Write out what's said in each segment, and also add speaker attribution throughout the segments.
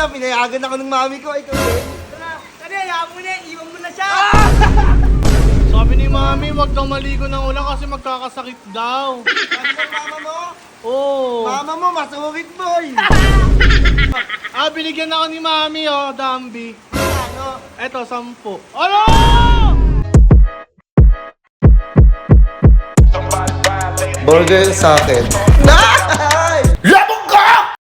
Speaker 1: na, pinayagan ako ng mami ko. Ikaw din.
Speaker 2: Kaya, hayaan mo na, iwan mo na siya.
Speaker 3: Sabi ni mami, wag daw maligo ng ulan kasi magkakasakit daw.
Speaker 1: Sabi ng mama mo?
Speaker 3: Oo.
Speaker 1: Mama mo, masungit boy.
Speaker 3: Binigyan ako ni mami, Dambi.
Speaker 1: Ano?
Speaker 3: Eto, 10. Ano?
Speaker 1: Burger sa akin. Labog ka!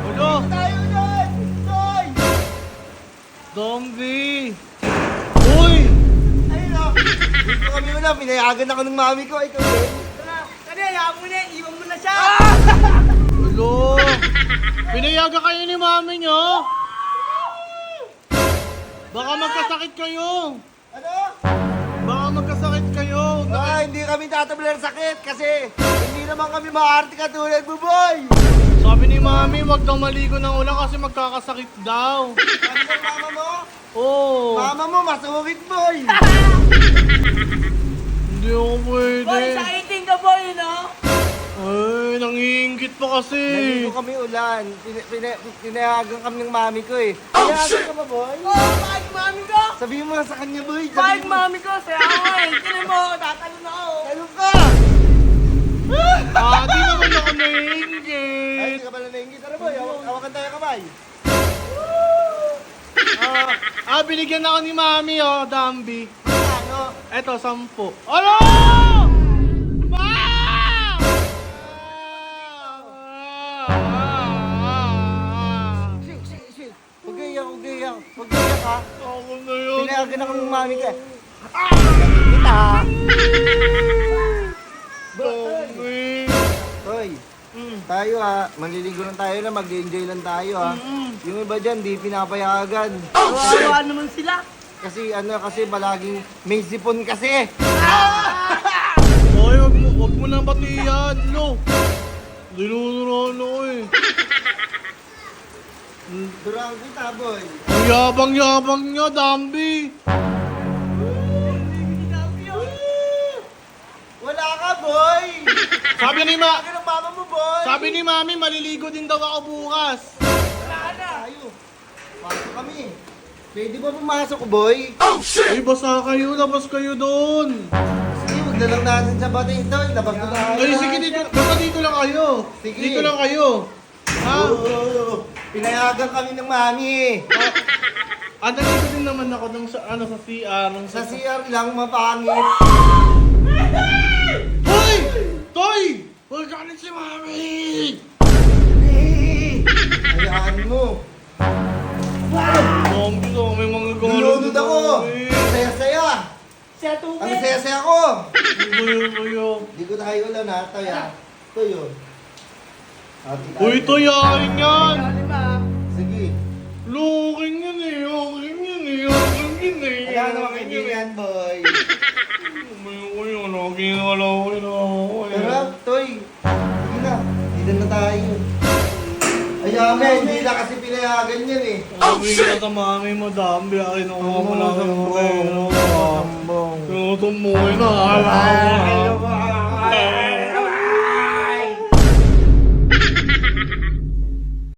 Speaker 3: Ulo,
Speaker 1: Tayo dyan! Toy!
Speaker 3: Dambi. Uy!
Speaker 1: Ayun o. Dito kami una, pinayagan ako ng mami ko. Ikaw din.
Speaker 2: Kaya, hayaan mo na, iwan mo na siya.
Speaker 3: Ulo. Pinayaga kayo ni mami nyo. Baka magkasakit kayo.
Speaker 1: Ano?
Speaker 3: Baka magkasakit kayo.
Speaker 1: Hindi kami tatabla ng sakit kasi hindi naman kami maarte katulad mo, boy.
Speaker 3: Sabi ni mami, wag daw maligo ng ulan kasi magkakasakit daw.
Speaker 1: Sabi ng mama mo?
Speaker 3: Oo.
Speaker 1: Mama mo, masungit, boy.
Speaker 3: Hindi ako pwede.
Speaker 2: Boy, sa 18 ka boy, no?
Speaker 3: Ay, nangiingit pa kasi.
Speaker 1: Naligo kami ulan. Pinayagan kami ng mami ko eh. Pinayagan ka ba, boy?
Speaker 2: Bakit mami ko?
Speaker 1: Sabihin mo sa kanya, boy.
Speaker 2: Bakit mami ko? Saya ako eh. Tinan mo, tatalon ako.
Speaker 1: Talong ka!
Speaker 3: Di naman ako
Speaker 1: Ay,
Speaker 3: naiingit.
Speaker 1: hindi ka pala naingit. Ano, boy? Hawakan tayo kamay.
Speaker 3: Binigyan ako ni mami, Dambi.
Speaker 1: Ano?
Speaker 3: Eto, 10. Ano? Ma!
Speaker 1: Huwag gayak, huwag gayak. Huwag gayak, ha?
Speaker 3: Ako na yun.
Speaker 1: Pinayagan ako ng mami ko eh. Kita!
Speaker 3: Dambi.
Speaker 1: Hoy, tayo ha, manliligo lang tayo na, mag-enjoy lang tayo ha. Yung iba dyan, di pinapayagan.
Speaker 2: Kawawa naman sila.
Speaker 1: Kasi kasi palaging may sipon kasi.
Speaker 3: Hoy, wag mo nang batiyan, lo. Dinuduraan ako eh.
Speaker 1: Durang kita, boy.
Speaker 3: Ang yabang-yabang niya, Dambi.
Speaker 1: Wala ka, boy!
Speaker 3: Sabi ni
Speaker 1: Sabi ng mama mo, boy!
Speaker 3: Sabi ni mami, maliligo din daw ako bukas.
Speaker 1: Tayo. Pasok kami. Pwede ba pumasok, boy?
Speaker 3: Ay, basa kayo, labas kayo doon.
Speaker 1: Sige, huwag na lang natin sa bato ito. Labas na tayo.
Speaker 3: Ay, sige, basta dito lang kayo.
Speaker 1: Sige.
Speaker 3: Dito lang kayo. Ha?
Speaker 1: Oo. Pinayagan kami ng mami.
Speaker 3: Nandito din naman ako sa CR.
Speaker 1: Sa CR lang, mapangit.
Speaker 3: Hoy! Toy! Huwag galit si mami!
Speaker 1: Hayaan mo.
Speaker 3: Zombie to, may mga galit.
Speaker 1: Nilunod ako. Saya-saya.
Speaker 2: Siya
Speaker 1: Ang
Speaker 2: tubig.
Speaker 1: saya-saya ko.
Speaker 3: Uyo.
Speaker 1: Hindi ko tayo ulan ha, Toy ha. Toy yun.
Speaker 3: Uy, Toy, akin yan!
Speaker 1: Sige.
Speaker 3: Loking yan eh, akin yan eh, akin yan eh.
Speaker 1: Wala naman kaibigan, boy.
Speaker 3: Uy, lagi na wala ko yun.
Speaker 1: Tara, Toy. Sige na. Dito na tayo. Ayaw mo, hindi na kasi pinayagan yan eh.
Speaker 3: Sabi ka sa mami mo, Dambi, akin ako mo lang ng pera.
Speaker 1: Sambong.
Speaker 3: Tinutumoy na, alam mo.